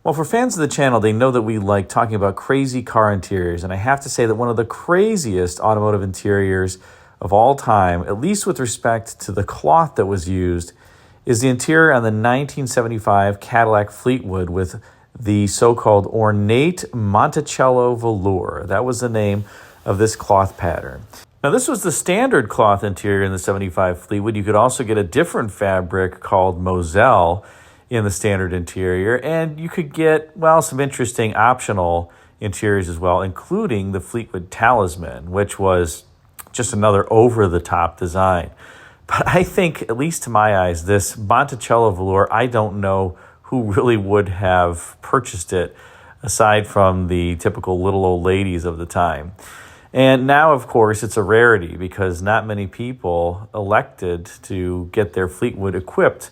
Well, for fans of the channel, they know that we like talking about crazy car interiors, and I have to say that one of the craziest automotive interiors of all time, at least with respect to the cloth that was used, is the interior on the 1975 Cadillac Fleetwood with the so-called ornate Monticello velour. That was the name of this cloth pattern. Now, this was the standard cloth interior in the 75 Fleetwood. You could also get a different fabric called Moselle in the standard interior, and you could get, well, some interesting optional interiors as well, including the Fleetwood Talisman, which was just another over-the-top design. But I think, at least to my eyes, this Monticello velour, I don't know who really would have purchased it aside from the typical little old ladies of the time. And now, of course, it's a rarity because not many people elected to get their Fleetwood equipped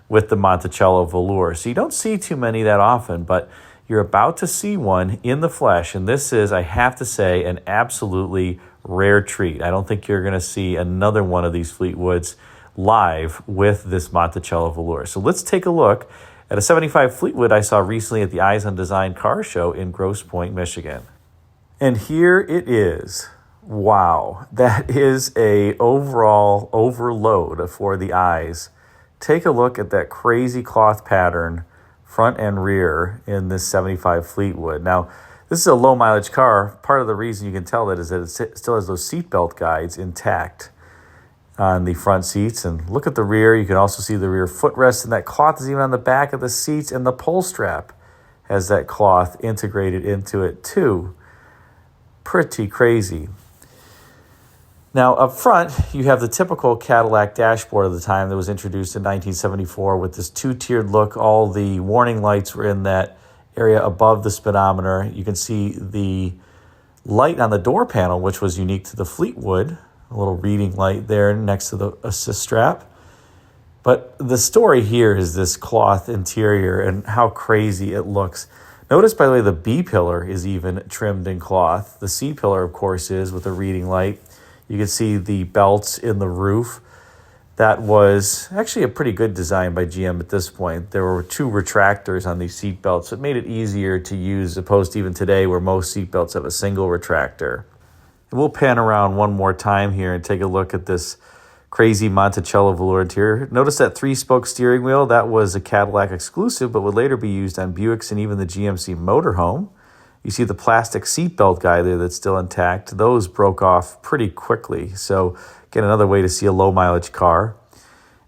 with the Monticello velour. So you don't see too many that often, but you're about to see one in the flesh. And this is, I have to say, an absolutely rare treat. I don't think you're going to see another one of these Fleetwoods live with this Monticello velour. So let's take a look at a 75 Fleetwood I saw recently at the Eyes on Design car show in Grosse Pointe, Michigan. And here it is. Wow, that is a overall overload for the eyes. Take a look at that crazy cloth pattern, front and rear, in this 75 Fleetwood. Now, this is a low mileage car. Part of the reason you can tell that is that it still has those seatbelt guides intact on the front seats. And look at the rear. You can also see the rear footrest, and that cloth is even on the back of the seats, and the pull strap has that cloth integrated into it too. Pretty crazy. Now, up front, you have the typical Cadillac dashboard of the time that was introduced in 1974 with this two-tiered look. All the warning lights were in that area above the speedometer. You can see the light on the door panel, which was unique to the Fleetwood, a little reading light there next to the assist strap. But the story here is this cloth interior and how crazy it looks. Notice, by the way, the B-pillar is even trimmed in cloth. The C-pillar, of course, is with a reading light. You can see the belts in the roof. That was actually a pretty good design by GM at this point. There were two retractors on these seat belts. It made it easier to use, as opposed to even today where most seat belts have a single retractor. And we'll pan around one more time here and take a look at this crazy Monticello velour interior. Notice that three-spoke steering wheel. That was a Cadillac exclusive, but would later be used on Buicks and even the GMC motorhome. You see the plastic seatbelt guy there that's still intact. Those broke off pretty quickly. So again, another way to see a low mileage car.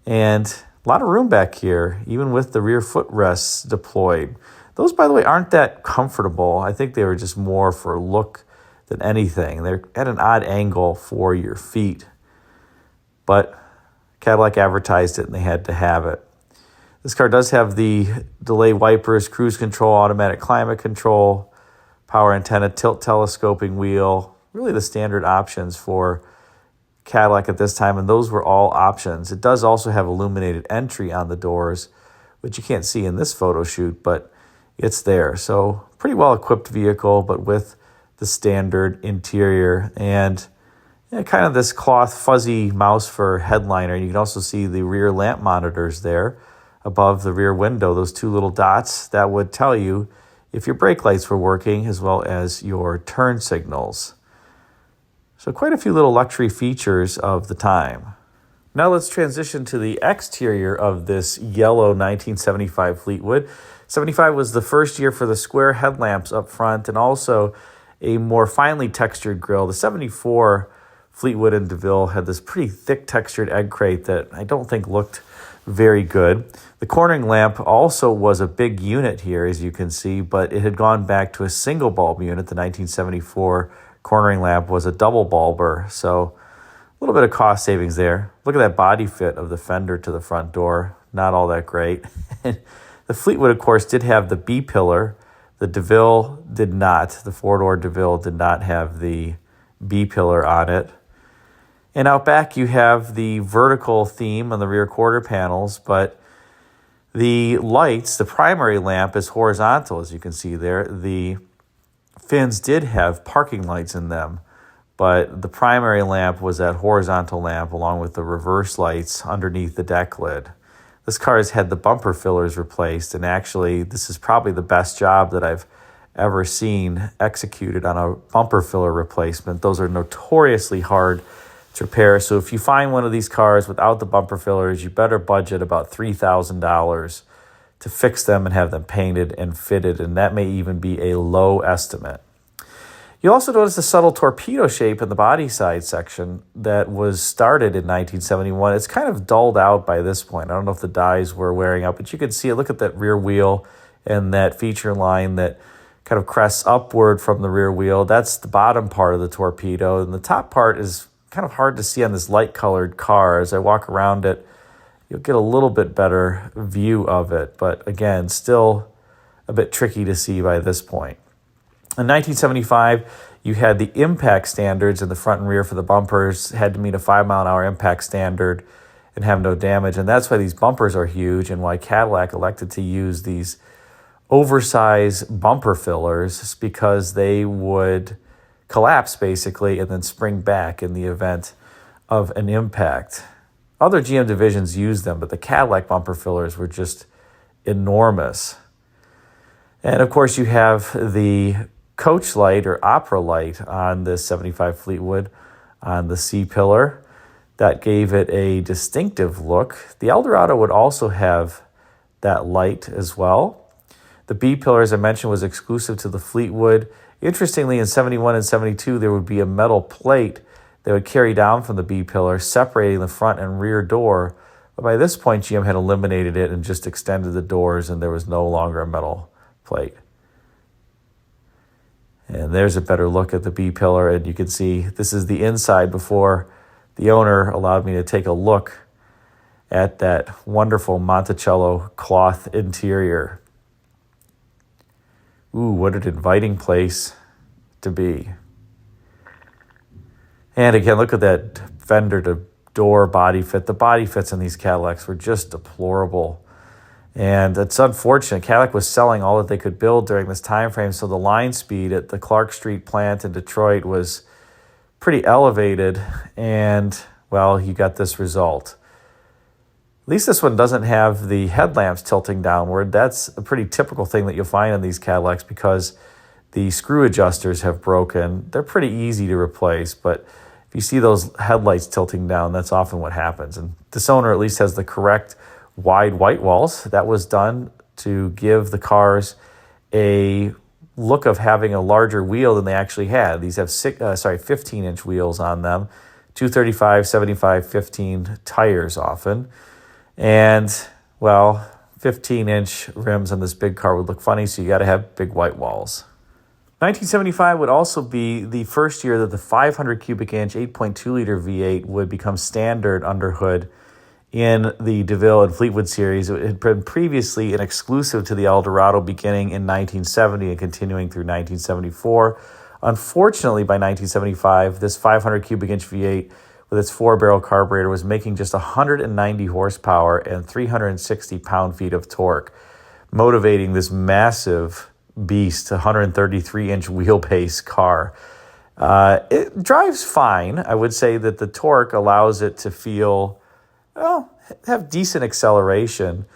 And a lot of room back here, even with the rear footrests deployed. Those, by the way, aren't that comfortable. I think they were just more for look than anything. They're at an odd angle for your feet. But Cadillac advertised it and they had to have it. This car does have the delay wipers, cruise control, automatic climate control, power antenna, tilt telescoping wheel, really the standard options for Cadillac at this time, and those were all options. It does also have illuminated entry on the doors, which you can't see in this photo shoot, but it's there. So pretty well-equipped vehicle, but with the standard interior and kind of this cloth fuzzy mouse fur headliner. You can also see the rear lamp monitors there above the rear window, those two little dots that would tell you if your brake lights were working, as well as your turn signals. So quite a few little luxury features of the time. Now let's transition to the exterior of this yellow 1975 Fleetwood. 75 was the first year for the square headlamps up front and also a more finely textured grille. The 74 Fleetwood and DeVille had this pretty thick textured egg crate that I don't think looked very good. The cornering lamp also was a big unit here, as you can see, but it had gone back to a single bulb unit. The 1974 cornering lamp was a double bulber, so a little bit of cost savings there. Look at that body fit of the fender to the front door. Not all that great. The Fleetwood, of course, did have the B-pillar. The DeVille did not. The four-door DeVille did not have the B-pillar on it. And out back, you have the vertical theme on the rear quarter panels, but the lights, the primary lamp is horizontal, as you can see there. The fins did have parking lights in them, but the primary lamp was that horizontal lamp along with the reverse lights underneath the deck lid. This car has had the bumper fillers replaced, and actually this is probably the best job that I've ever seen executed on a bumper filler replacement. Those are notoriously hard to repair. So if you find one of these cars without the bumper fillers, you better budget about $3,000 to fix them and have them painted and fitted, and that may even be a low estimate. You'll also notice a subtle torpedo shape in the body side section that was started in 1971. It's kind of dulled out by this point. I don't know if the dyes were wearing out, but you can see it. Look at that rear wheel and that feature line that kind of crests upward from the rear wheel. That's the bottom part of the torpedo, and the top part is kind of hard to see on this light-colored car. As I walk around it, you'll get a little bit better view of it, but again, still a bit tricky to see by this point. In 1975, you had the impact standards in the front and rear for the bumpers, had to meet a 5-mile-an-hour impact standard and have no damage, and that's why these bumpers are huge and why Cadillac elected to use these oversized bumper fillers, because they would collapse basically and then spring back in the event of an impact. Other GM divisions used them, but the Cadillac bumper fillers were just enormous. And of course, you have the coach light or opera light on this 75 Fleetwood on the C-pillar. That gave it a distinctive look. The Eldorado would also have that light as well. The B-pillar, as I mentioned, was exclusive to the Fleetwood. Interestingly, in 71 and 72, there would be a metal plate that would carry down from the B-pillar, separating the front and rear door. But by this point, GM had eliminated it and just extended the doors, and there was no longer a metal plate. And there's a better look at the B-pillar, and you can see this is the inside before the owner allowed me to take a look at that wonderful Monticello cloth interior. Ooh, what an inviting place to be. And again, look at that fender to door body fit. The body fits in these Cadillacs were just deplorable. And it's unfortunate. Cadillac was selling all that they could build during this time frame, so the line speed at the Clark Street plant in Detroit was pretty elevated, and, well, you got this result. At least this one doesn't have the headlamps tilting downward. That's a pretty typical thing that you'll find in these Cadillacs because the screw adjusters have broken. They're pretty easy to replace, but if you see those headlights tilting down, that's often what happens. And this owner at least has the correct wide white walls. That was done to give the cars a look of having a larger wheel than they actually had. These have 15-inch wheels on them, 235, 75, 15 tires often. And, well, 15-inch rims on this big car would look funny, so you got to have big white walls. 1975 would also be the first year that the 500 cubic inch 8.2-liter V8 would become standard under hood in the DeVille and Fleetwood series. It had been previously an exclusive to the Eldorado beginning in 1970 and continuing through 1974. Unfortunately, by 1975, this 500 cubic inch V8 with its 4-barrel carburetor was making just 190 horsepower and 360 pound-feet of torque, motivating this massive beast, 133-inch wheelbase car. It drives fine. I would say that the torque allows it to feel, well, have decent acceleration.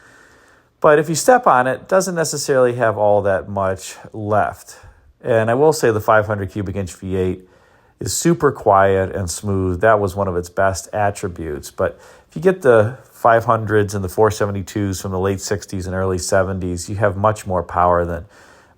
But if you step on it, it doesn't necessarily have all that much left. And I will say the 500 cubic inch V8 is super quiet and smooth. That was one of its best attributes. But if you get the 500s and the 472s from the late 60s and early 70s, you have much more power than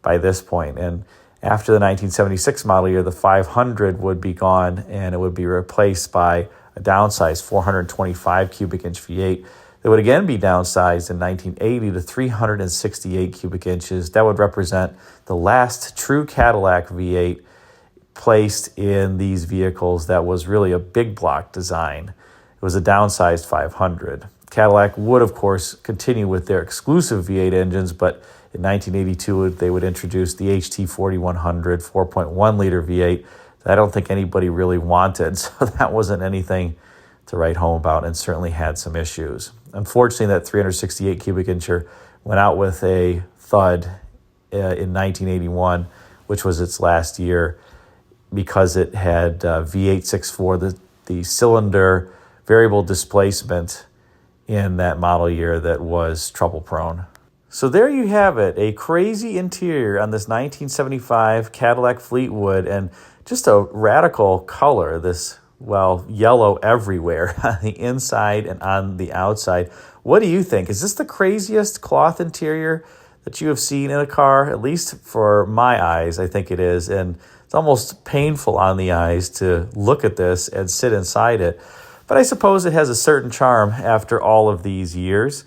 by this point. And after the 1976 model year, the 500 would be gone and it would be replaced by a downsized 425 cubic inch V8 that would again be downsized in 1980 to 368 cubic inches. That would represent the last true Cadillac V8 placed in these vehicles that was really a big block design. It was a downsized 500. Cadillac would, of course, continue with their exclusive V8 engines, but in 1982, they would introduce the HT 4100 4.1-liter V8 that I don't think anybody really wanted, so that wasn't anything to write home about and certainly had some issues. Unfortunately, that 368 cubic incher went out with a thud in 1981, which was its last year, because it had V8 6.4, the cylinder variable displacement in that model year that was trouble prone. So there you have it, a crazy interior on this 1975 Cadillac Fleetwood, and just a radical color, this, well, yellow everywhere on the inside and on the outside. What do you think? Is this the craziest cloth interior that you have seen in a car? At least for my eyes, I think it is. And it's almost painful on the eyes to look at this and sit inside it. But I suppose it has a certain charm after all of these years.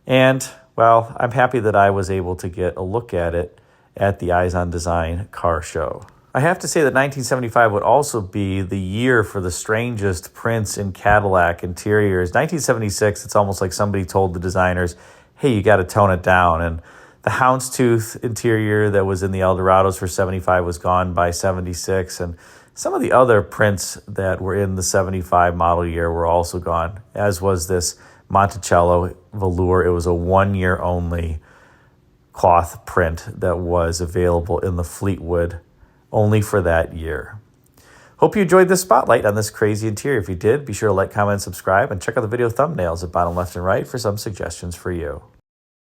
And, well, I'm happy that I was able to get a look at it at the Eyes on Design car show. I have to say that 1975 would also be the year for the strangest prints in Cadillac interiors. 1976, it's almost like somebody told the designers, hey, you got to tone it down. And the houndstooth interior that was in the Eldorados for 75 was gone by 76. And some of the other prints that were in the 75 model year were also gone, as was this Monticello velour. It was a 1 year only cloth print that was available in the Fleetwood only for that year. Hope you enjoyed this spotlight on this crazy interior. If you did, be sure to like, comment, and subscribe, and check out the video thumbnails at bottom left and right for some suggestions for you.